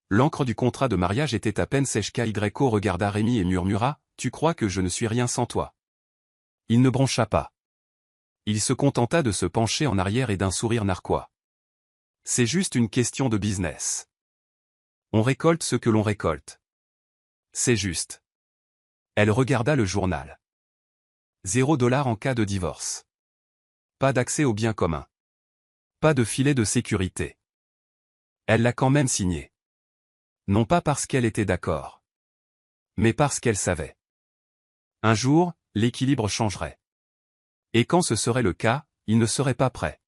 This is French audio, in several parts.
L'encre du contrat de mariage était à peine sèche qu'Aygreko regarda Rémi et murmura « Tu crois que je ne suis rien sans toi ?» Il ne broncha pas. Il se contenta de se pencher en arrière et d'un sourire narquois. « C'est juste une question de business. On récolte ce que l'on récolte. C'est juste. » Elle regarda le journal. $0 en cas de divorce. Pas d'accès aux biens communs. Pas de filet de sécurité. Elle l'a quand même signé. Non pas parce qu'elle était d'accord. Mais parce qu'elle savait. Un jour, l'équilibre changerait. Et quand ce serait le cas, il ne serait pas prêt.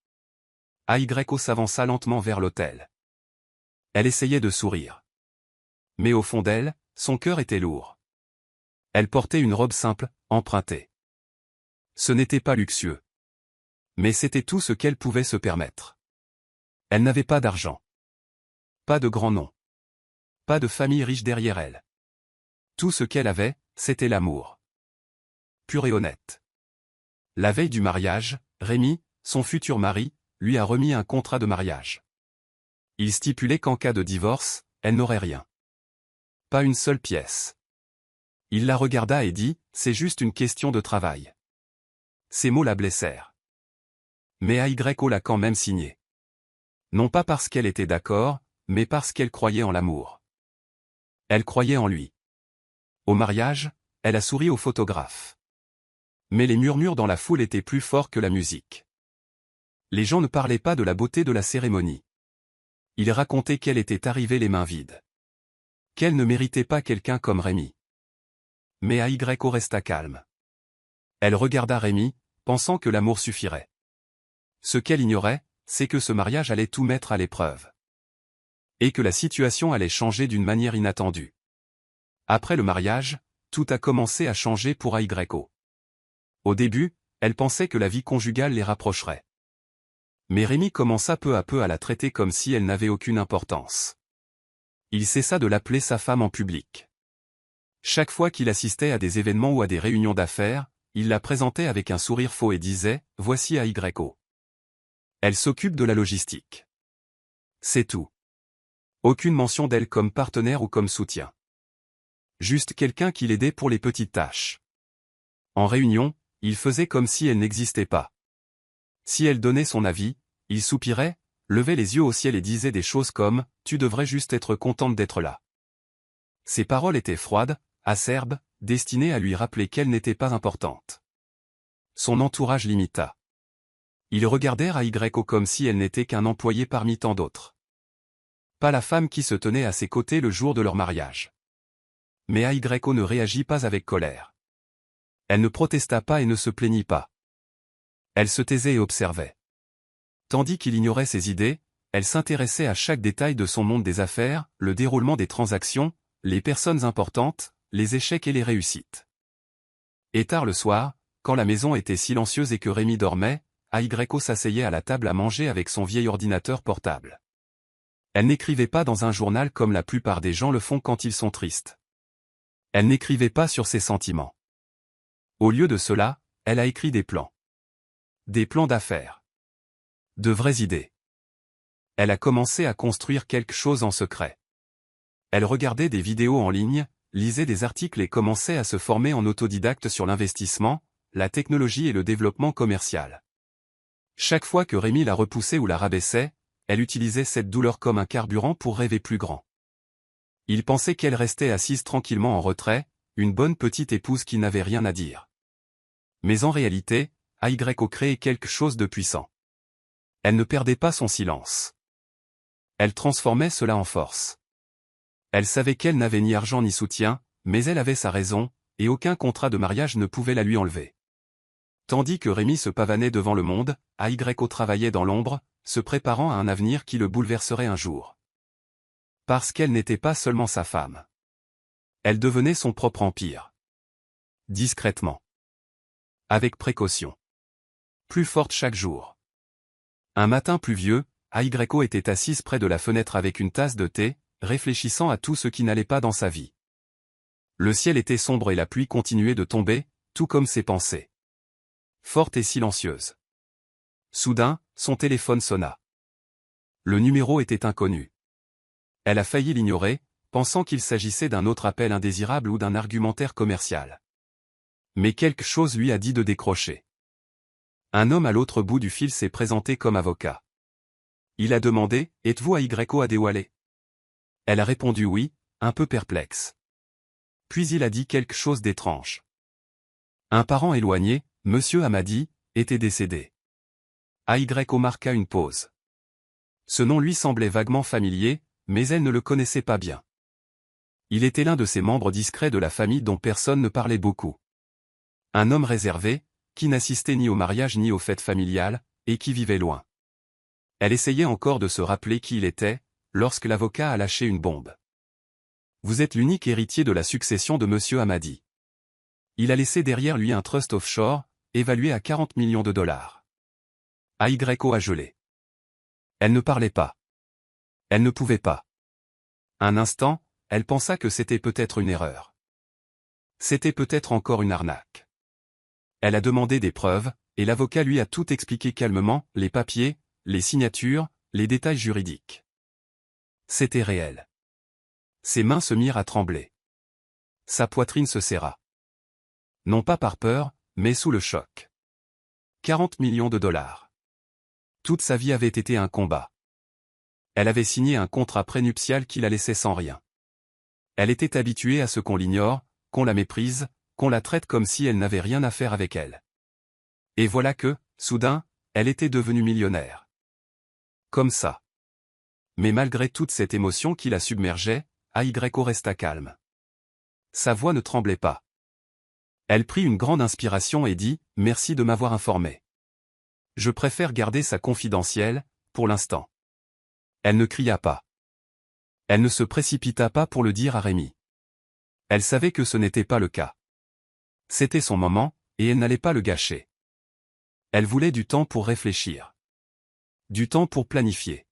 Aygreko s'avança lentement vers l'autel. Elle essayait de sourire. Mais au fond d'elle, son cœur était lourd. Elle portait une robe simple, empruntée. Ce n'était pas luxueux. Mais c'était tout ce qu'elle pouvait se permettre. Elle n'avait pas d'argent. Pas de grand nom. Pas de famille riche derrière elle. Tout ce qu'elle avait, c'était l'amour. Pur et honnête. La veille du mariage, Rémi, son futur mari, lui a remis un contrat de mariage. Il stipulait qu'en cas de divorce, elle n'aurait rien. Pas une seule pièce. Il la regarda et dit, « C'est juste une question de travail. » Ces mots la blessèrent. Mais Aygreko l'a quand même signé. Non pas parce qu'elle était d'accord, mais parce qu'elle croyait en l'amour. Elle croyait en lui. Au mariage, elle a souri au photographe. Mais les murmures dans la foule étaient plus forts que la musique. Les gens ne parlaient pas de la beauté de la cérémonie. Ils racontaient qu'elle était arrivée les mains vides. Qu'elle ne méritait pas quelqu'un comme Rémi. Mais Aygreko resta calme. Elle regarda Rémi, pensant que l'amour suffirait. Ce qu'elle ignorait, c'est que ce mariage allait tout mettre à l'épreuve. Et que la situation allait changer d'une manière inattendue. Après le mariage, tout a commencé à changer pour Aygreko. Au début, elle pensait que la vie conjugale les rapprocherait. Mais Rémi commença peu à peu à la traiter comme si elle n'avait aucune importance. Il cessa de l'appeler sa femme en public. Chaque fois qu'il assistait à des événements ou à des réunions d'affaires, il la présentait avec un sourire faux et disait « Voici Aygreko. Elle s'occupe de la logistique. » C'est tout. Aucune mention d'elle comme partenaire ou comme soutien. Juste quelqu'un qui l'aidait pour les petites tâches. En réunion, il faisait comme si elle n'existait pas. Si elle donnait son avis, il soupirait, levait les yeux au ciel et disait des choses comme « Tu devrais juste être contente d'être là. » Ses paroles étaient froides, acerbes, destinées à lui rappeler qu'elle n'était pas importante. Son entourage l'imita. Ils regardèrent Aygreko comme si elle n'était qu'un employé parmi tant d'autres. Pas la femme qui se tenait à ses côtés le jour de leur mariage. Mais Aygreko ne réagit pas avec colère. Elle ne protesta pas et ne se plaignit pas. Elle se taisait et observait. Tandis qu'il ignorait ses idées, elle s'intéressait à chaque détail de son monde des affaires, le déroulement des transactions, les personnes importantes, les échecs et les réussites. Et tard le soir, quand la maison était silencieuse et que Rémi dormait, Aygreko s'asseyait à la table à manger avec son vieil ordinateur portable. Elle n'écrivait pas dans un journal comme la plupart des gens le font quand ils sont tristes. Elle n'écrivait pas sur ses sentiments. Au lieu de cela, elle a écrit des plans. Des plans d'affaires. De vraies idées. Elle a commencé à construire quelque chose en secret. Elle regardait des vidéos en ligne, lisait des articles et commençait à se former en autodidacte sur l'investissement, la technologie et le développement commercial. Chaque fois que Rémi la repoussait ou la rabaissait, elle utilisait cette douleur comme un carburant pour rêver plus grand. Il pensait qu'elle restait assise tranquillement en retrait, une bonne petite épouse qui n'avait rien à dire. Mais en réalité, Aygreko créait quelque chose de puissant. Elle ne perdait pas son silence. Elle transformait cela en force. Elle savait qu'elle n'avait ni argent ni soutien, mais elle avait sa raison, et aucun contrat de mariage ne pouvait la lui enlever. Tandis que Rémi se pavanait devant le monde, Aygreko travaillait dans l'ombre, se préparant à un avenir qui le bouleverserait un jour. Parce qu'elle n'était pas seulement sa femme. Elle devenait son propre empire. Discrètement. Avec précaution. Plus forte chaque jour. Un matin pluvieux, Aygreko était assise près de la fenêtre avec une tasse de thé, réfléchissant à tout ce qui n'allait pas dans sa vie. Le ciel était sombre et la pluie continuait de tomber, tout comme ses pensées. Forte et silencieuse. Soudain, son téléphone sonna. Le numéro était inconnu. Elle a failli l'ignorer, pensant qu'il s'agissait d'un autre appel indésirable ou d'un argumentaire commercial. Mais quelque chose lui a dit de décrocher. Un homme à l'autre bout du fil s'est présenté comme avocat. Il a demandé « Êtes-vous Aygreco Adewale ?» Elle a répondu oui, un peu perplexe. Puis il a dit quelque chose d'étrange. Un parent éloigné, Monsieur Amadi, était décédé. Aygreco marqua une pause. Ce nom lui semblait vaguement familier, mais elle ne le connaissait pas bien. Il était l'un de ces membres discrets de la famille dont personne ne parlait beaucoup. Un homme réservé, qui n'assistait ni au mariage ni aux fêtes familiales, et qui vivait loin. Elle essayait encore de se rappeler qui il était, lorsque l'avocat a lâché une bombe. Vous êtes l'unique héritier de la succession de Monsieur Amadi. Il a laissé derrière lui un trust offshore, évalué à 40 millions de dollars. Aygreco a gelé. Elle ne parlait pas. Elle ne pouvait pas. Un instant, elle pensa que c'était peut-être une erreur. C'était peut-être encore une arnaque. Elle a demandé des preuves, et l'avocat lui a tout expliqué calmement, les papiers, les signatures, les détails juridiques. C'était réel. Ses mains se mirent à trembler. Sa poitrine se serra. Non pas par peur, mais sous le choc. 40 millions de dollars. Toute sa vie avait été un combat. Elle avait signé un contrat prénuptial qui la laissait sans rien. Elle était habituée à ce qu'on l'ignore, qu'on la méprise, qu'on la traite comme si elle n'avait rien à faire avec elle. Et voilà que, soudain, elle était devenue millionnaire. Comme ça. Mais malgré toute cette émotion qui la submergeait, Aygreco resta calme. Sa voix ne tremblait pas. Elle prit une grande inspiration et dit « Merci de m'avoir informé. Je préfère garder ça confidentiel, pour l'instant. » Elle ne cria pas. Elle ne se précipita pas pour le dire à Rémi. Elle savait que ce n'était pas le cas. C'était son moment, et elle n'allait pas le gâcher. Elle voulait du temps pour réfléchir. Du temps pour planifier.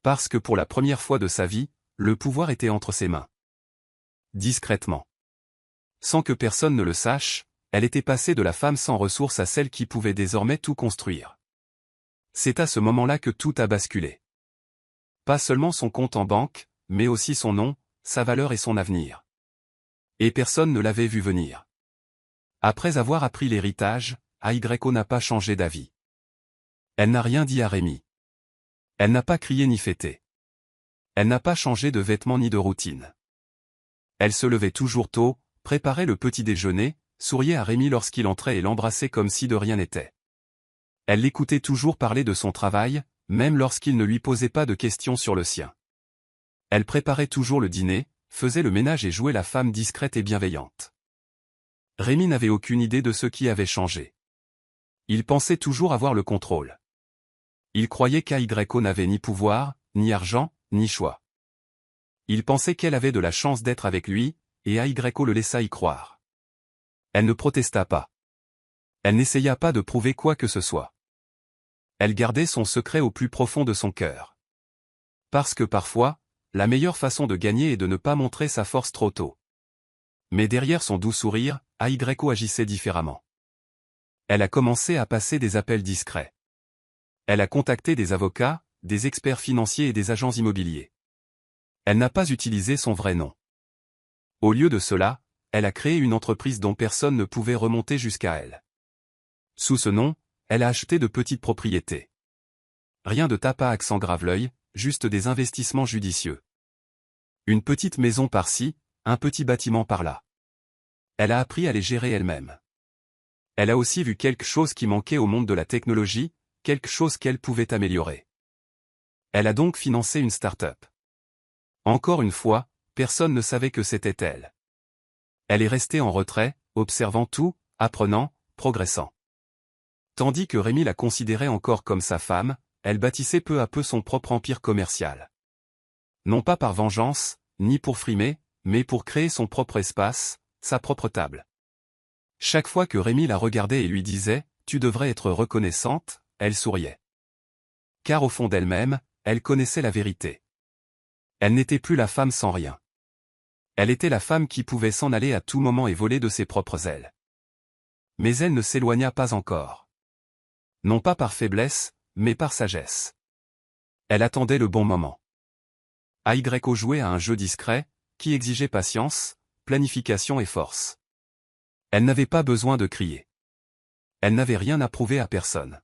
Parce que pour la première fois de sa vie, le pouvoir était entre ses mains. Discrètement. Sans que personne ne le sache, elle était passée de la femme sans ressources à celle qui pouvait désormais tout construire. C'est à ce moment-là que tout a basculé. Pas seulement son compte en banque, mais aussi son nom, sa valeur et son avenir. Et personne ne l'avait vu venir. Après avoir appris l'héritage, Aygreco n'a pas changé d'avis. Elle n'a rien dit à Rémi. Elle n'a pas crié ni fêté. Elle n'a pas changé de vêtements ni de routine. Elle se levait toujours tôt, préparait le petit déjeuner, souriait à Rémi lorsqu'il entrait et l'embrassait comme si de rien n'était. Elle l'écoutait toujours parler de son travail, même lorsqu'il ne lui posait pas de questions sur le sien. Elle préparait toujours le dîner, faisait le ménage et jouait la femme discrète et bienveillante. Rémi n'avait aucune idée de ce qui avait changé. Il pensait toujours avoir le contrôle. Il croyait qu'Aygreco n'avait ni pouvoir, ni argent, ni choix. Il pensait qu'elle avait de la chance d'être avec lui, et Aygreco le laissa y croire. Elle ne protesta pas. Elle n'essaya pas de prouver quoi que ce soit. Elle gardait son secret au plus profond de son cœur. Parce que parfois, la meilleure façon de gagner est de ne pas montrer sa force trop tôt. Mais derrière son doux sourire, Aygreco agissait différemment. Elle a commencé à passer des appels discrets. Elle a contacté des avocats, des experts financiers et des agents immobiliers. Elle n'a pas utilisé son vrai nom. Au lieu de cela, elle a créé une entreprise dont personne ne pouvait remonter jusqu'à elle. Sous ce nom, elle a acheté de petites propriétés. Rien de tape à accent grave-l'œil, juste des investissements judicieux. Une petite maison par-ci, un petit bâtiment par-là. Elle a appris à les gérer elle-même. Elle a aussi vu quelque chose qui manquait au monde de la technologie, quelque chose qu'elle pouvait améliorer. Elle a donc financé une start-up. Encore une fois, personne ne savait que c'était elle. Elle est restée en retrait, observant tout, apprenant, progressant. Tandis que Rémi la considérait encore comme sa femme, elle bâtissait peu à peu son propre empire commercial. Non pas par vengeance, ni pour frimer, mais pour créer son propre espace, sa propre table. Chaque fois que Rémi la regardait et lui disait « Tu devrais être reconnaissante », elle souriait. Car au fond d'elle-même, elle connaissait la vérité. Elle n'était plus la femme sans rien. Elle était la femme qui pouvait s'en aller à tout moment et voler de ses propres ailes. Mais elle ne s'éloigna pas encore. Non pas par faiblesse, mais par sagesse. Elle attendait le bon moment. AYO jouait à un jeu discret, qui exigeait patience, planification et force. Elle n'avait pas besoin de crier. Elle n'avait rien à prouver à personne.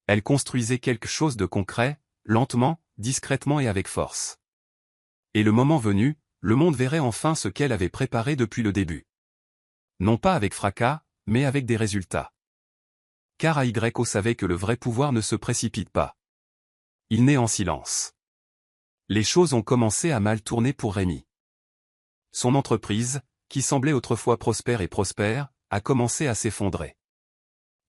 Elle construisait quelque chose de concret, lentement, discrètement et avec force. Et le moment venu, le monde verrait enfin ce qu'elle avait préparé depuis le début. Non pas avec fracas, mais avec des résultats. Car AYO savait que le vrai pouvoir ne se précipite pas. Il naît en silence. Les choses ont commencé à mal tourner pour Rémi. Son entreprise, qui semblait autrefois prospère et prospère, a commencé à s'effondrer.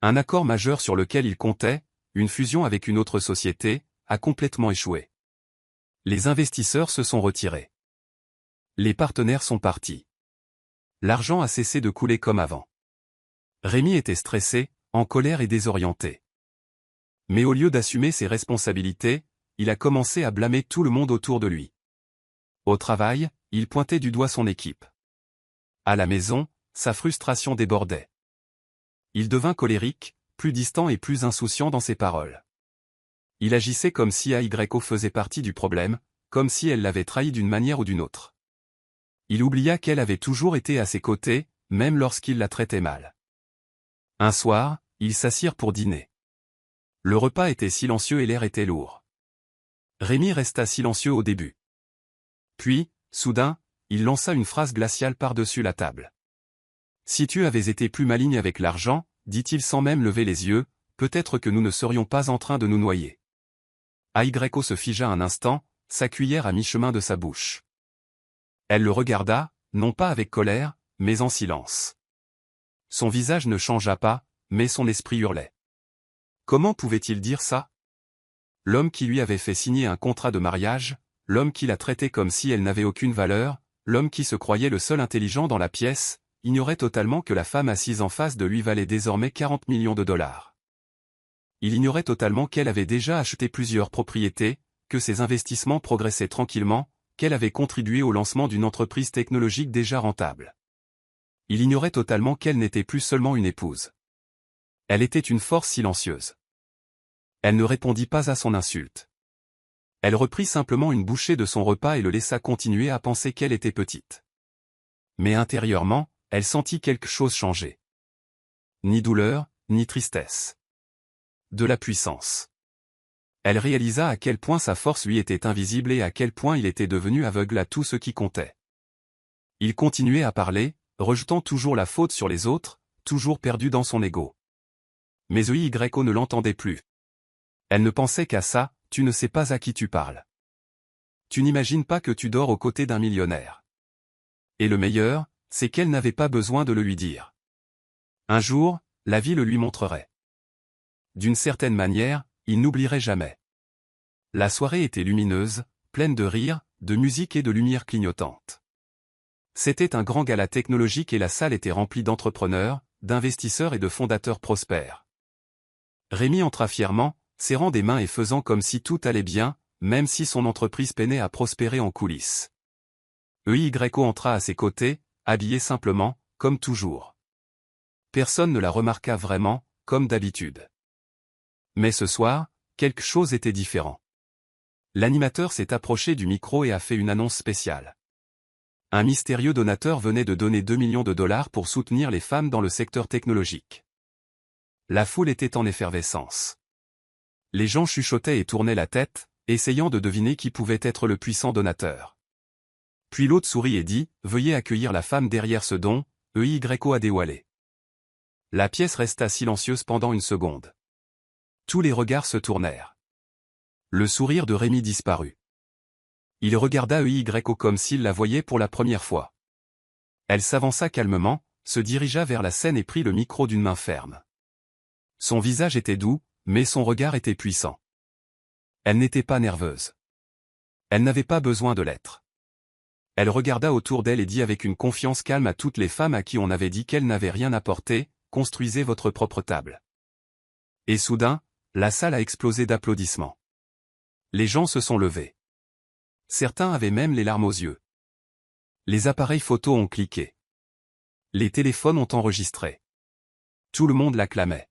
Un accord majeur sur lequel il comptait, une fusion avec une autre société, a complètement échoué. Les investisseurs se sont retirés. Les partenaires sont partis. L'argent a cessé de couler comme avant. Rémi était stressé, en colère et désorienté. Mais au lieu d'assumer ses responsabilités, il a commencé à blâmer tout le monde autour de lui. Au travail, il pointait du doigt son équipe. À la maison, sa frustration débordait. Il devint colérique, plus distant et plus insouciant dans ses paroles. Il agissait comme si AYO faisait partie du problème, comme si elle l'avait trahi d'une manière ou d'une autre. Il oublia qu'elle avait toujours été à ses côtés, même lorsqu'il la traitait mal. Un soir, ils s'assirent pour dîner. Le repas était silencieux et l'air était lourd. Rémi resta silencieux au début. Puis, soudain, il lança une phrase glaciale par-dessus la table. « Si tu avais été plus maligne avec l'argent, dit-il sans même lever les yeux, peut-être que nous ne serions pas en train de nous noyer. » AYO se figea un instant, sa cuillère à mi-chemin de sa bouche. Elle le regarda, non pas avec colère, mais en silence. Son visage ne changea pas, mais son esprit hurlait. Comment pouvait-il dire ça? L'homme qui lui avait fait signer un contrat de mariage, l'homme qui la traitait comme si elle n'avait aucune valeur, l'homme qui se croyait le seul intelligent dans la pièce, ignorait totalement que la femme assise en face de lui valait désormais 40 millions de dollars. Il ignorait totalement qu'elle avait déjà acheté plusieurs propriétés, que ses investissements progressaient tranquillement, qu'elle avait contribué au lancement d'une entreprise technologique déjà rentable. Il ignorait totalement qu'elle n'était plus seulement une épouse. Elle était une force silencieuse. Elle ne répondit pas à son insulte. Elle reprit simplement une bouchée de son repas et le laissa continuer à penser qu'elle était petite. Mais intérieurement, elle sentit quelque chose changer. Ni douleur, ni tristesse. De la puissance. Elle réalisa à quel point sa force lui était invisible et à quel point il était devenu aveugle à tout ce qui comptait. Il continuait à parler, rejetant toujours la faute sur les autres, toujours perdu dans son ego. Mais AYO ne l'entendait plus. Elle ne pensait qu'à ça, tu ne sais pas à qui tu parles. Tu n'imagines pas que tu dors aux côtés d'un millionnaire. Et le meilleur, c'est qu'elle n'avait pas besoin de le lui dire. Un jour, la vie le lui montrerait. D'une certaine manière, il n'oublierait jamais. La soirée était lumineuse, pleine de rires, de musique et de lumière clignotante. C'était un grand gala technologique et la salle était remplie d'entrepreneurs, d'investisseurs et de fondateurs prospères. Rémi entra fièrement, serrant des mains et faisant comme si tout allait bien, même si son entreprise peinait à prospérer en coulisses. AYO entra à ses côtés, habillée simplement, comme toujours. Personne ne la remarqua vraiment, comme d'habitude. Mais ce soir, quelque chose était différent. L'animateur s'est approché du micro et a fait une annonce spéciale. Un mystérieux donateur venait de donner 2 millions de dollars pour soutenir les femmes dans le secteur technologique. La foule était en effervescence. Les gens chuchotaient et tournaient la tête, essayant de deviner qui pouvait être le puissant donateur. Puis l'autre sourit et dit, « Veuillez accueillir la femme derrière ce don, AYO Adewale. » La pièce resta silencieuse pendant une seconde. Tous les regards se tournèrent. Le sourire de Rémi disparut. Il regarda AYO comme s'il la voyait pour la première fois. Elle s'avança calmement, se dirigea vers la scène et prit le micro d'une main ferme. Son visage était doux, mais son regard était puissant. Elle n'était pas nerveuse. Elle n'avait pas besoin de l'être. Elle regarda autour d'elle et dit avec une confiance calme à toutes les femmes à qui on avait dit qu'elles n'avaient rien apporté, « Construisez votre propre table. » Et soudain, la salle a explosé d'applaudissements. Les gens se sont levés. Certains avaient même les larmes aux yeux. Les appareils photo ont cliqué. Les téléphones ont enregistré. Tout le monde l'acclamait.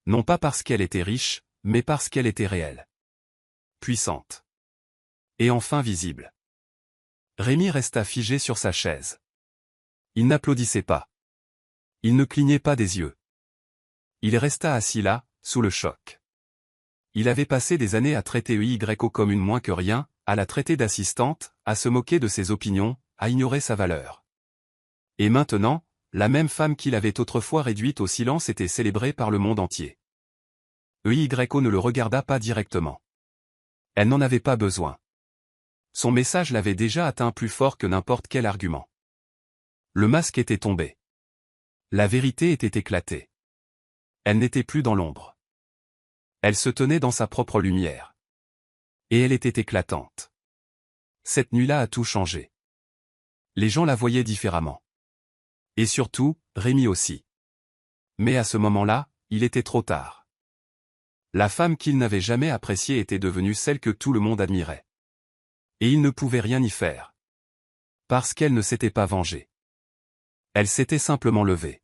Non pas parce qu'elle était riche, mais parce qu'elle était réelle. Puissante. Et enfin visible. Rémi resta figé sur sa chaise. Il n'applaudissait pas. Il ne clignait pas des yeux. Il resta assis là, sous le choc. Il avait passé des années à traiter EYO comme une moins que rien, à la traiter d'assistante, à se moquer de ses opinions, à ignorer sa valeur. Et maintenant, la même femme qu'il avait autrefois réduite au silence était célébrée par le monde entier. EYO ne le regarda pas directement. Elle n'en avait pas besoin. Son message l'avait déjà atteint plus fort que n'importe quel argument. Le masque était tombé. La vérité était éclatée. Elle n'était plus dans l'ombre. Elle se tenait dans sa propre lumière. Et elle était éclatante. Cette nuit-là a tout changé. Les gens la voyaient différemment. Et surtout, Rémi aussi. Mais à ce moment-là, il était trop tard. La femme qu'il n'avait jamais appréciée était devenue celle que tout le monde admirait. Et il ne pouvait rien y faire. Parce qu'elle ne s'était pas vengée. Elle s'était simplement levée.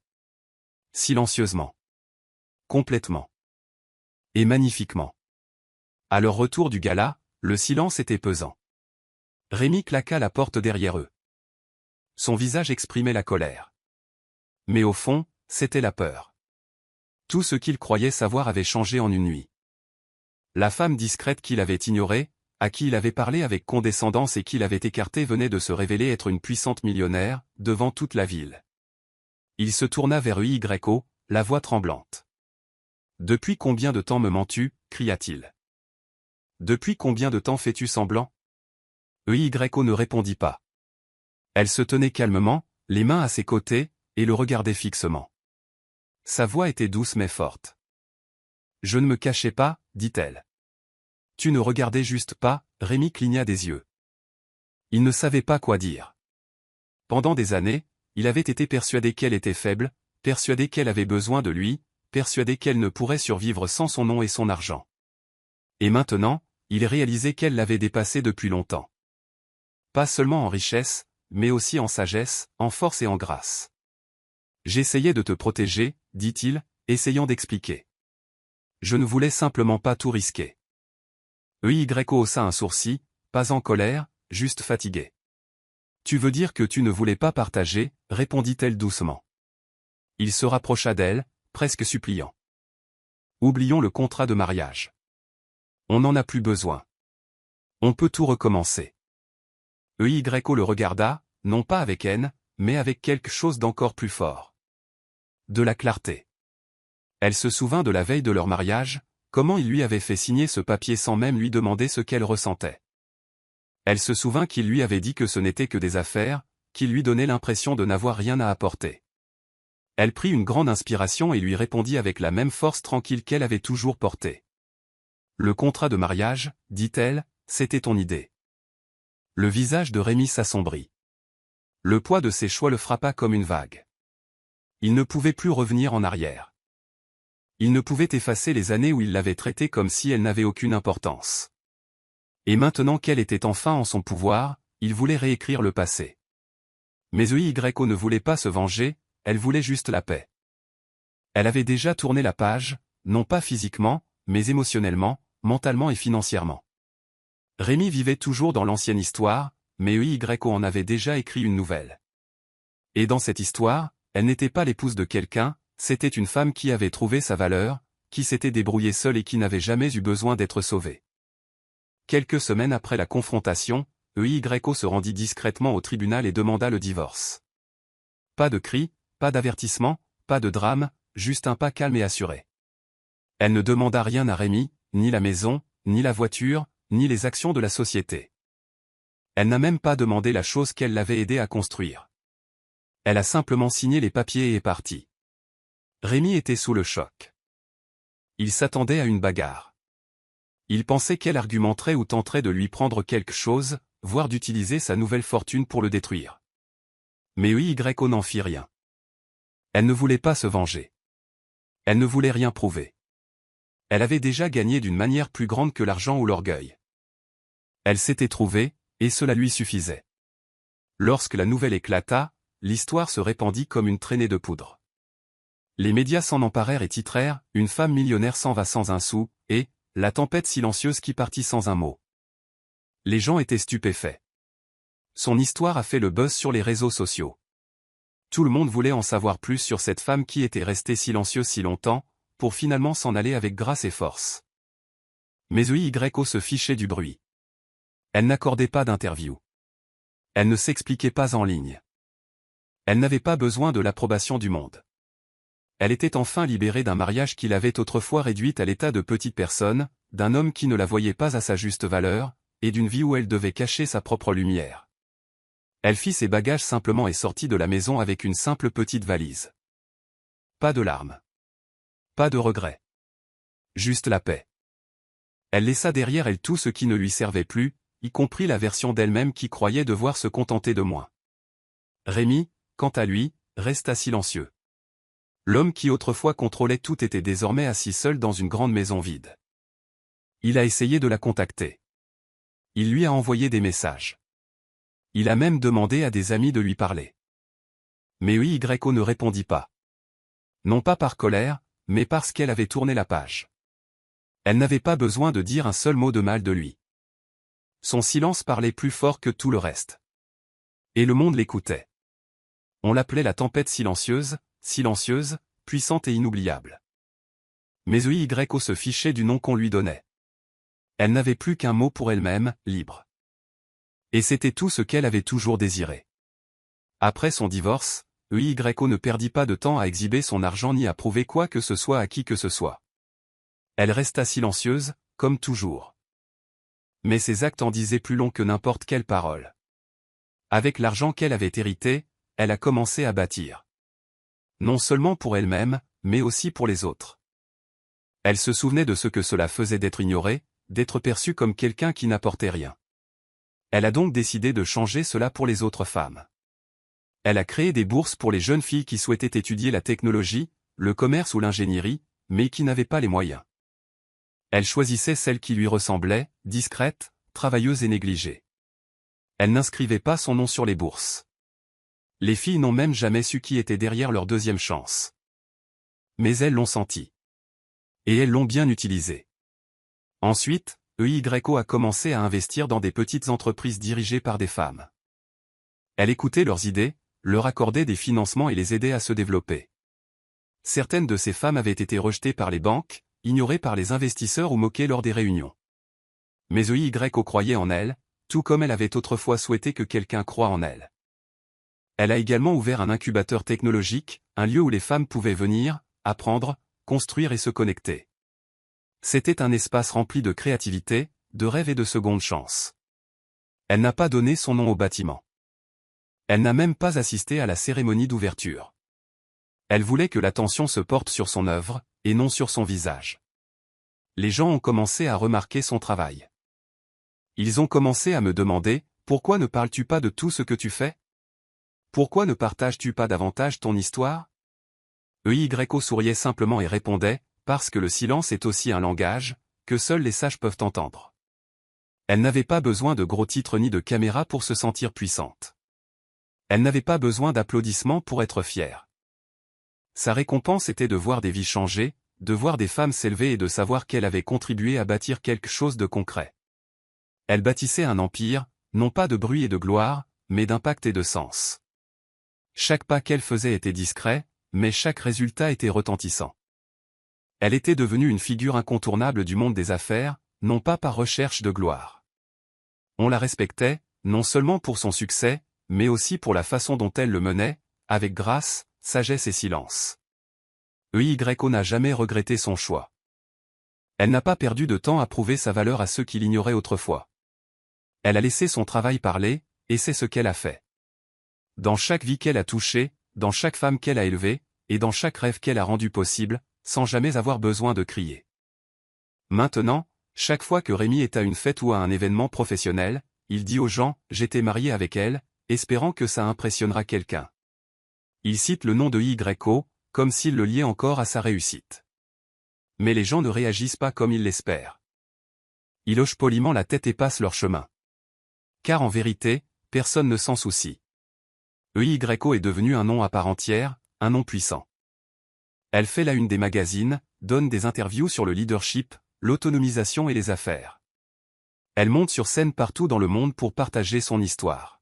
Silencieusement. Complètement. Et magnifiquement. À leur retour du gala, le silence était pesant. Rémi claqua la porte derrière eux. Son visage exprimait la colère. Mais au fond, c'était la peur. Tout ce qu'il croyait savoir avait changé en une nuit. La femme discrète qu'il avait ignorée, à qui il avait parlé avec condescendance et qu'il avait écartée venait de se révéler être une puissante millionnaire, devant toute la ville. Il se tourna vers EYO, la voix tremblante. « Depuis combien de temps me mens-tu » cria-t-il. « Depuis combien de temps fais-tu semblant » EYO ne répondit pas. Elle se tenait calmement, les mains à ses côtés, et le regardait fixement. Sa voix était douce mais forte. « Je ne me cachais pas, dit-elle. Tu ne regardais juste pas, » Rémi cligna des yeux. Il ne savait pas quoi dire. Pendant des années, il avait été persuadé qu'elle était faible, persuadé qu'elle avait besoin de lui, persuadé qu'elle ne pourrait survivre sans son nom et son argent. Et maintenant, il réalisait qu'elle l'avait dépassé depuis longtemps. Pas seulement en richesse, mais aussi en sagesse, en force et en grâce. J'essayais de te protéger, dit-il, essayant d'expliquer. Je ne voulais simplement pas tout risquer. EYO haussa un sourcil, pas en colère, juste fatigué. Tu veux dire que tu ne voulais pas partager, répondit-elle doucement. Il se rapprocha d'elle, presque suppliant. Oublions le contrat de mariage. On n'en a plus besoin. On peut tout recommencer. EYO le regarda, non pas avec haine, mais avec quelque chose d'encore plus fort. De la clarté. Elle se souvint de la veille de leur mariage, comment il lui avait fait signer ce papier sans même lui demander ce qu'elle ressentait. Elle se souvint qu'il lui avait dit que ce n'était que des affaires, qu'il lui donnait l'impression de n'avoir rien à apporter. Elle prit une grande inspiration et lui répondit avec la même force tranquille qu'elle avait toujours portée. Le contrat de mariage, dit-elle, c'était ton idée. Le visage de Rémi s'assombrit. Le poids de ses choix le frappa comme une vague. Il ne pouvait plus revenir en arrière. Il ne pouvait effacer les années où il l'avait traitée comme si elle n'avait aucune importance. Et maintenant qu'elle était enfin en son pouvoir, il voulait réécrire le passé. Mais EYO ne voulait pas se venger, elle voulait juste la paix. Elle avait déjà tourné la page, non pas physiquement, mais émotionnellement, mentalement et financièrement. Rémi vivait toujours dans l'ancienne histoire, mais EYO en avait déjà écrit une nouvelle. Et dans cette histoire, elle n'était pas l'épouse de quelqu'un, c'était une femme qui avait trouvé sa valeur, qui s'était débrouillée seule et qui n'avait jamais eu besoin d'être sauvée. Quelques semaines après la confrontation, EYO se rendit discrètement au tribunal et demanda le divorce. Pas de cris, pas d'avertissement, pas de drame, juste un pas calme et assuré. Elle ne demanda rien à Rémi, ni la maison, ni la voiture, ni les actions de la société. Elle n'a même pas demandé la chose qu'elle l'avait aidé à construire. Elle a simplement signé les papiers et est partie. Rémi était sous le choc. Il s'attendait à une bagarre. Il pensait qu'elle argumenterait ou tenterait de lui prendre quelque chose, voire d'utiliser sa nouvelle fortune pour le détruire. Mais EYO n'en fit rien. Elle ne voulait pas se venger. Elle ne voulait rien prouver. Elle avait déjà gagné d'une manière plus grande que l'argent ou l'orgueil. Elle s'était trouvée, et cela lui suffisait. Lorsque la nouvelle éclata, l'histoire se répandit comme une traînée de poudre. Les médias s'en emparèrent et titrèrent « Une femme millionnaire s'en va sans un sou » et « La tempête silencieuse qui partit sans un mot ». Les gens étaient stupéfaits. Son histoire a fait le buzz sur les réseaux sociaux. Tout le monde voulait en savoir plus sur cette femme qui était restée silencieuse si longtemps, pour finalement s'en aller avec grâce et force. Mais EYO se fichait du bruit. Elle n'accordait pas d'interview. Elle ne s'expliquait pas en ligne. Elle n'avait pas besoin de l'approbation du monde. Elle était enfin libérée d'un mariage qui l'avait autrefois réduite à l'état de petite personne, d'un homme qui ne la voyait pas à sa juste valeur, et d'une vie où elle devait cacher sa propre lumière. Elle fit ses bagages simplement et sortit de la maison avec une simple petite valise. Pas de larmes. Pas de regrets. Juste la paix. Elle laissa derrière elle tout ce qui ne lui servait plus, y compris la version d'elle-même qui croyait devoir se contenter de moins. Rémi, quant à lui, resta silencieux. L'homme qui autrefois contrôlait tout était désormais assis seul dans une grande maison vide. Il a essayé de la contacter. Il lui a envoyé des messages. Il a même demandé à des amis de lui parler. Mais EYO ne répondit pas. Non pas par colère, mais parce qu'elle avait tourné la page. Elle n'avait pas besoin de dire un seul mot de mal de lui. Son silence parlait plus fort que tout le reste. Et le monde l'écoutait. On l'appelait la tempête silencieuse, puissante et inoubliable. Mais EYO se fichait du nom qu'on lui donnait. Elle n'avait plus qu'un mot pour elle-même, libre. Et c'était tout ce qu'elle avait toujours désiré. Après son divorce, EYO ne perdit pas de temps à exhiber son argent ni à prouver quoi que ce soit à qui que ce soit. Elle resta silencieuse, comme toujours. Mais ses actes en disaient plus long que n'importe quelle parole. Avec l'argent qu'elle avait hérité, elle a commencé à bâtir. Non seulement pour elle-même, mais aussi pour les autres. Elle se souvenait de ce que cela faisait d'être ignorée, d'être perçue comme quelqu'un qui n'apportait rien. Elle a donc décidé de changer cela pour les autres femmes. Elle a créé des bourses pour les jeunes filles qui souhaitaient étudier la technologie, le commerce ou l'ingénierie, mais qui n'avaient pas les moyens. Elle choisissait celles qui lui ressemblaient, discrètes, travailleuses et négligées. Elle n'inscrivait pas son nom sur les bourses. Les filles n'ont même jamais su qui était derrière leur deuxième chance. Mais elles l'ont senti. Et elles l'ont bien utilisé. Ensuite, EYO a commencé à investir dans des petites entreprises dirigées par des femmes. Elle écoutait leurs idées, leur accordait des financements et les aidait à se développer. Certaines de ces femmes avaient été rejetées par les banques, ignorées par les investisseurs ou moquées lors des réunions. Mais EYO croyait en elle, tout comme elle avait autrefois souhaité que quelqu'un croie en elle. Elle a également ouvert un incubateur technologique, un lieu où les femmes pouvaient venir, apprendre, construire et se connecter. C'était un espace rempli de créativité, de rêves et de secondes chances. Elle n'a pas donné son nom au bâtiment. Elle n'a même pas assisté à la cérémonie d'ouverture. Elle voulait que l'attention se porte sur son œuvre, et non sur son visage. Les gens ont commencé à remarquer son travail. Ils ont commencé à me demander, pourquoi ne parles-tu pas de tout ce que tu fais? Pourquoi ne partages-tu pas davantage ton histoire? EYO souriait simplement et répondait, parce que le silence est aussi un langage, que seuls les sages peuvent entendre. Elle n'avait pas besoin de gros titres ni de caméras pour se sentir puissante. Elle n'avait pas besoin d'applaudissements pour être fière. Sa récompense était de voir des vies changer, de voir des femmes s'élever et de savoir qu'elle avait contribué à bâtir quelque chose de concret. Elle bâtissait un empire, non pas de bruit et de gloire, mais d'impact et de sens. Chaque pas qu'elle faisait était discret, mais chaque résultat était retentissant. Elle était devenue une figure incontournable du monde des affaires, non pas par recherche de gloire. On la respectait, non seulement pour son succès, mais aussi pour la façon dont elle le menait, avec grâce, sagesse et silence. EYO n'a jamais regretté son choix. Elle n'a pas perdu de temps à prouver sa valeur à ceux qui l'ignoraient autrefois. Elle a laissé son travail parler, et c'est ce qu'elle a fait. Dans chaque vie qu'elle a touchée, dans chaque femme qu'elle a élevée, et dans chaque rêve qu'elle a rendu possible, sans jamais avoir besoin de crier. Maintenant, chaque fois que Rémi est à une fête ou à un événement professionnel, il dit aux gens « J'étais marié avec elle », espérant que ça impressionnera quelqu'un. Il cite le nom de EYO, comme s'il le liait encore à sa réussite. Mais les gens ne réagissent pas comme ils l'espèrent. Ils hochent poliment la tête et passent leur chemin. Car en vérité, personne ne s'en soucie. EYO est devenu un nom à part entière, un nom puissant. Elle fait la une des magazines, donne des interviews sur le leadership, l'autonomisation et les affaires. Elle monte sur scène partout dans le monde pour partager son histoire.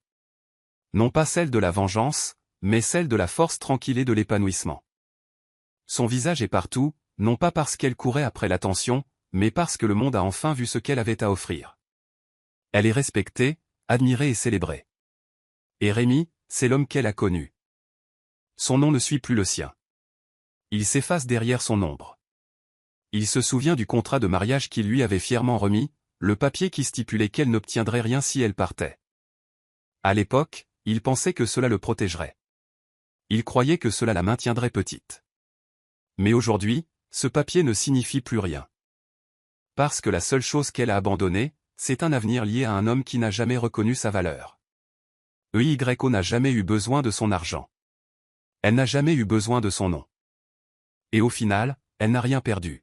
Non pas celle de la vengeance, mais celle de la force tranquille et de l'épanouissement. Son visage est partout, non pas parce qu'elle courait après l'attention, mais parce que le monde a enfin vu ce qu'elle avait à offrir. Elle est respectée, admirée et célébrée. Et Rémi, c'est l'homme qu'elle a connu. Son nom ne suit plus le sien. Il s'efface derrière son ombre. Il se souvient du contrat de mariage qu'il lui avait fièrement remis, le papier qui stipulait qu'elle n'obtiendrait rien si elle partait. À l'époque, il pensait que cela le protégerait. Il croyait que cela la maintiendrait petite. Mais aujourd'hui, ce papier ne signifie plus rien. Parce que la seule chose qu'elle a abandonnée, c'est un avenir lié à un homme qui n'a jamais reconnu sa valeur. EYO n'a jamais eu besoin de son argent. Elle n'a jamais eu besoin de son nom. Et au final, elle n'a rien perdu.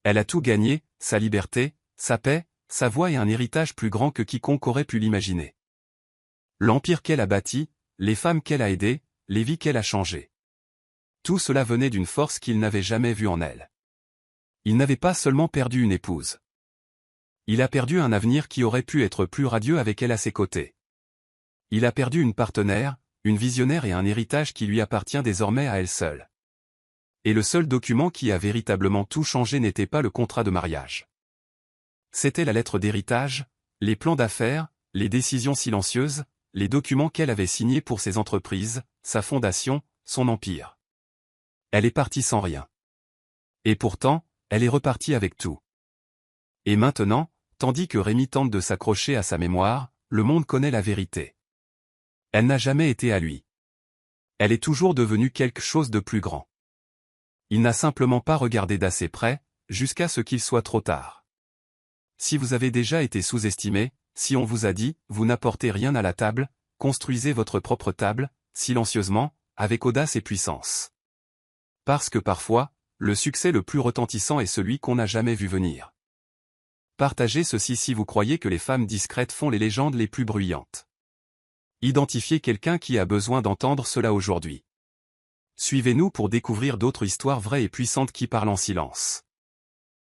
Elle a tout gagné, sa liberté, sa paix, sa voix et un héritage plus grand que quiconque aurait pu l'imaginer. L'empire qu'elle a bâti, les femmes qu'elle a aidées, les vies qu'elle a changées. Tout cela venait d'une force qu'il n'avait jamais vue en elle. Il n'avait pas seulement perdu une épouse. Il a perdu un avenir qui aurait pu être plus radieux avec elle à ses côtés. Il a perdu une partenaire, une visionnaire et un héritage qui lui appartient désormais à elle seule. Et le seul document qui a véritablement tout changé n'était pas le contrat de mariage. C'était la lettre d'héritage, les plans d'affaires, les décisions silencieuses, les documents qu'elle avait signés pour ses entreprises, sa fondation, son empire. Elle est partie sans rien. Et pourtant, elle est repartie avec tout. Et maintenant, tandis que Rémi tente de s'accrocher à sa mémoire, le monde connaît la vérité. Elle n'a jamais été à lui. Elle est toujours devenue quelque chose de plus grand. Il n'a simplement pas regardé d'assez près, jusqu'à ce qu'il soit trop tard. Si vous avez déjà été sous-estimé, si on vous a dit, vous n'apportez rien à la table, construisez votre propre table, silencieusement, avec audace et puissance. Parce que parfois, le succès le plus retentissant est celui qu'on n'a jamais vu venir. Partagez ceci si vous croyez que les femmes discrètes font les légendes les plus bruyantes. Identifiez quelqu'un qui a besoin d'entendre cela aujourd'hui. Suivez-nous pour découvrir d'autres histoires vraies et puissantes qui parlent en silence.